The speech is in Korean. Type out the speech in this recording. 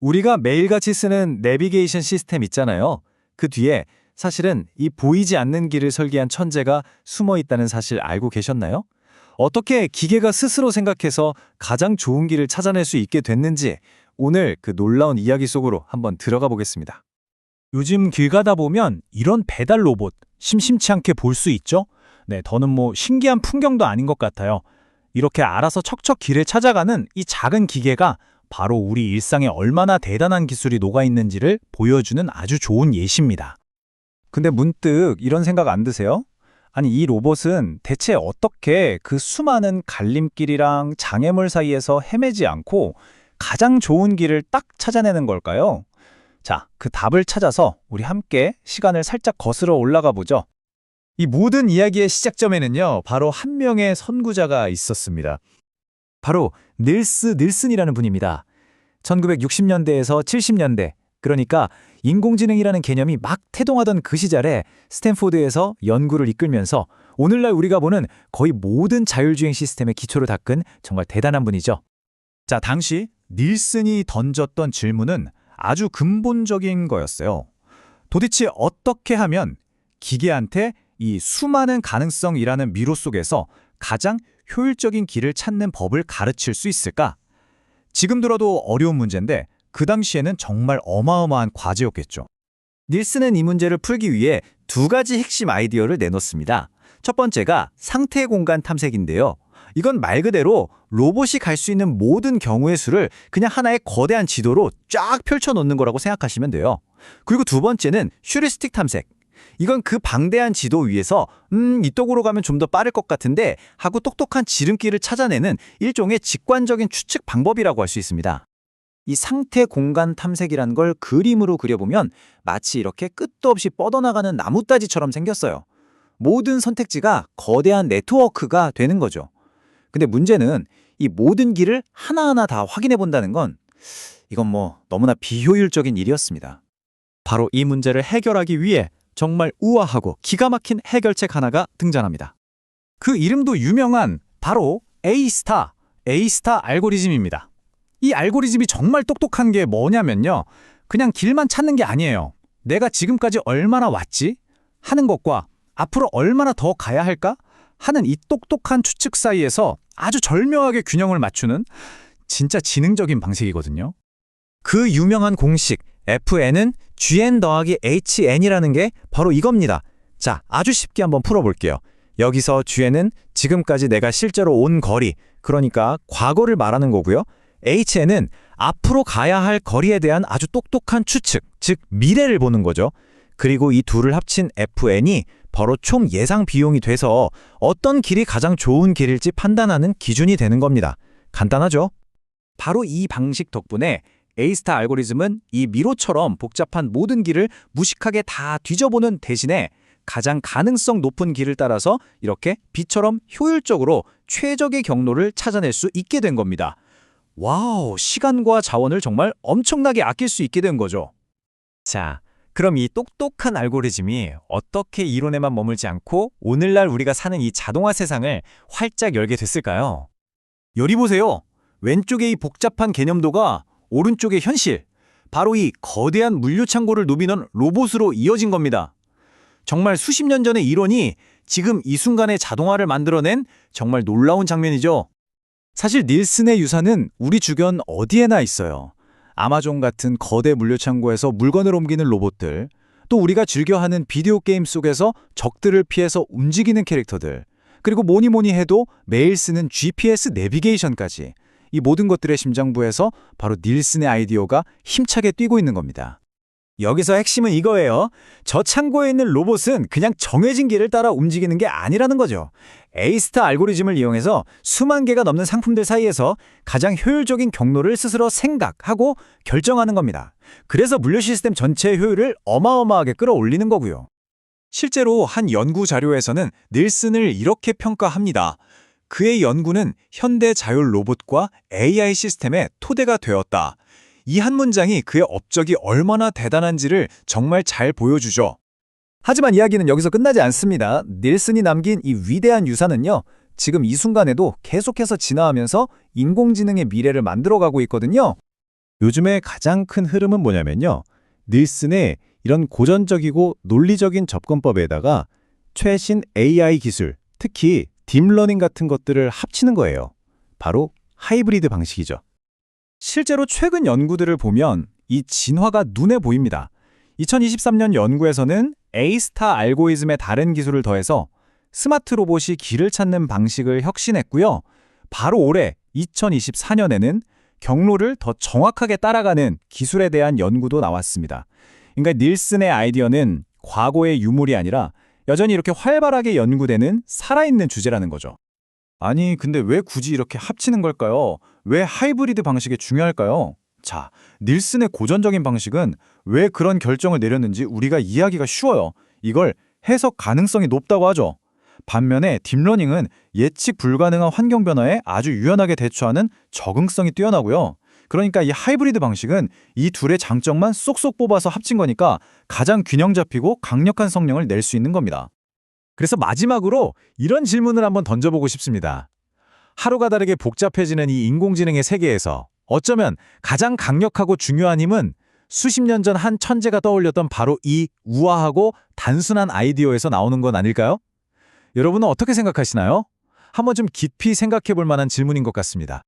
우리가 매일같이 쓰는 내비게이션 시스템 있잖아요. 그 뒤에 사실은 이 보이지 않는 길을 설계한 천재가 숨어 있다는 사실 알고 계셨나요? 어떻게 기계가 스스로 생각해서 가장 좋은 길을 찾아낼 수 있게 됐는지 오늘 그 놀라운 이야기 속으로 한번 들어가 보겠습니다. 요즘 길 가다 보면 이런 배달 로봇 심심치 않게 볼 수 있죠? 네, 더는 신기한 풍경도 아닌 것 같아요. 이렇게 알아서 척척 길을 찾아가는 이 작은 기계가 바로 우리 일상에 얼마나 대단한 기술이 녹아 있는지를 보여주는 아주 좋은 예시입니다. 근데 문득 이런 생각 안 드세요? 아니, 이 로봇은 대체 어떻게 그 수많은 갈림길이랑 장애물 사이에서 헤매지 않고 가장 좋은 길을 딱 찾아내는 걸까요? 자, 그 답을 찾아서 우리 함께 시간을 살짝 거슬러 올라가 보죠. 이 모든 이야기의 시작점에는요, 바로 한 명의 선구자가 있었습니다. 바로 닐슨이라는 분입니다. 1960년대에서 70년대, 그러니까 인공지능이라는 개념이 막 태동하던 그 시절에 스탠포드에서 연구를 이끌면서 오늘날 우리가 보는 거의 모든 자율주행 시스템의 기초를 닦은 정말 대단한 분이죠. 자, 당시 닐슨이 던졌던 질문은 아주 근본적인 거였어요. 도대체 어떻게 하면 기계한테 이 수많은 가능성이라는 미로 속에서 가장 효율적인 길을 찾는 법을 가르칠 수 있을까? 지금 들어도 어려운 문제인데 그 당시에는 정말 어마어마한 과제였겠죠. 닐슨은 이 문제를 풀기 위해 두 가지 핵심 아이디어를 내놓습니다. 첫 번째가 상태 공간 탐색인데요. 이건 말 그대로 로봇이 갈 수 있는 모든 경우의 수를 그냥 하나의 거대한 지도로 쫙 펼쳐놓는 거라고 생각하시면 돼요. 그리고 두 번째는 휴리스틱 탐색. 이건 그 방대한 지도 위에서 이쪽으로 가면 좀 더 빠를 것 같은데 하고 똑똑한 지름길을 찾아내는 일종의 직관적인 추측 방법이라고 할 수 있습니다. 이 상태 공간 탐색이란 걸 그림으로 그려보면 마치 이렇게 끝도 없이 뻗어나가는 나뭇다지처럼 생겼어요. 모든 선택지가 거대한 네트워크가 되는 거죠. 근데 문제는 이 모든 길을 하나하나 다 확인해 본다는 건 이건 너무나 비효율적인 일이었습니다. 바로 이 문제를 해결하기 위해 정말 우아하고 기가 막힌 해결책 하나가 등장합니다. 그 이름도 유명한 바로 A-스타 알고리즘입니다. 이 알고리즘이 정말 똑똑한 게 뭐냐면요. 그냥 길만 찾는 게 아니에요. 내가 지금까지 얼마나 왔지? 하는 것과 앞으로 얼마나 더 가야 할까? 하는 이 똑똑한 추측 사이에서 아주 절묘하게 균형을 맞추는 진짜 지능적인 방식이거든요. 그 유명한 공식 FN은 GN 더하기 HN이라는 게 바로 이겁니다. 자, 아주 쉽게 한번 풀어볼게요. 여기서 GN은 지금까지 내가 실제로 온 거리, 그러니까 과거를 말하는 거고요. HN은 앞으로 가야 할 거리에 대한 아주 똑똑한 추측, 즉 미래를 보는 거죠. 그리고 이 둘을 합친 FN이 바로 총 예상 비용이 돼서 어떤 길이 가장 좋은 길일지 판단하는 기준이 되는 겁니다. 간단하죠? 바로 이 방식 덕분에 A-스타 알고리즘은 이 미로처럼 복잡한 모든 길을 무식하게 다 뒤져보는 대신에 가장 가능성 높은 길을 따라서 이렇게 빛처럼 효율적으로 최적의 경로를 찾아낼 수 있게 된 겁니다. 와우, 시간과 자원을 정말 엄청나게 아낄 수 있게 된 거죠. 자, 그럼 이 똑똑한 알고리즘이 어떻게 이론에만 머물지 않고 오늘날 우리가 사는 이 자동화 세상을 활짝 열게 됐을까요? 여기 보세요. 왼쪽의 이 복잡한 개념도가 오른쪽의 현실, 바로 이 거대한 물류 창고를 누비는 로봇으로 이어진 겁니다. 정말 수십 년 전의 이론이 지금 이 순간에 자동화를 만들어낸 정말 놀라운 장면이죠. 사실 닐슨의 유산은 우리 주변 어디에나 있어요. 아마존 같은 거대 물류창고에서 물건을 옮기는 로봇들, 또 우리가 즐겨하는 비디오 게임 속에서 적들을 피해서 움직이는 캐릭터들, 그리고 뭐니 해도 매일 쓰는 GPS 내비게이션까지 이 모든 것들의 심장부에서 바로 닐슨의 아이디어가 힘차게 뛰고 있는 겁니다. 여기서 핵심은 이거예요. 저 창고에 있는 로봇은 그냥 정해진 길을 따라 움직이는 게 아니라는 거죠. A-스타 알고리즘을 이용해서 수만 개가 넘는 상품들 사이에서 가장 효율적인 경로를 스스로 생각하고 결정하는 겁니다. 그래서 물류 시스템 전체의 효율을 어마어마하게 끌어올리는 거고요. 실제로 한 연구 자료에서는 닐슨을 이렇게 평가합니다. 그의 연구는 현대 자율 로봇과 AI 시스템의 토대가 되었다. 이 한 문장이 그의 업적이 얼마나 대단한지를 정말 잘 보여주죠. 하지만 이야기는 여기서 끝나지 않습니다. 닐슨이 남긴 이 위대한 유산은요, 지금 이 순간에도 계속해서 진화하면서 인공지능의 미래를 만들어가고 있거든요. 요즘에 가장 큰 흐름은 뭐냐면요. 닐슨의 이런 고전적이고 논리적인 접근법에다가 최신 AI 기술, 특히 딥러닝 같은 것들을 합치는 거예요. 바로 하이브리드 방식이죠. 실제로 최근 연구들을 보면 이 진화가 눈에 보입니다. 2023년 연구에서는 A-스타 알고리즘의 다른 기술을 더해서 스마트 로봇이 길을 찾는 방식을 혁신했고요. 바로 올해 2024년에는 경로를 더 정확하게 따라가는 기술에 대한 연구도 나왔습니다. 그러니까 닐슨의 아이디어는 과거의 유물이 아니라 여전히 이렇게 활발하게 연구되는 살아있는 주제라는 거죠. 아니, 근데 왜 굳이 이렇게 합치는 걸까요? 왜 하이브리드 방식이 중요할까요? 자, 닐슨의 고전적인 방식은 왜 그런 결정을 내렸는지 우리가 이해하기가 쉬워요. 이걸 해석 가능성이 높다고 하죠. 반면에 딥러닝은 예측 불가능한 환경 변화에 아주 유연하게 대처하는 적응성이 뛰어나고요. 그러니까 이 하이브리드 방식은 이 둘의 장점만 쏙쏙 뽑아서 합친 거니까 가장 균형 잡히고 강력한 성능을 낼 수 있는 겁니다. 그래서 마지막으로 이런 질문을 한번 던져보고 싶습니다. 하루가 다르게 복잡해지는 이 인공지능의 세계에서 어쩌면 가장 강력하고 중요한 힘은 수십 년 전 한 천재가 떠올렸던 바로 이 우아하고 단순한 아이디어에서 나오는 건 아닐까요? 여러분은 어떻게 생각하시나요? 한번 좀 깊이 생각해 볼 만한 질문인 것 같습니다.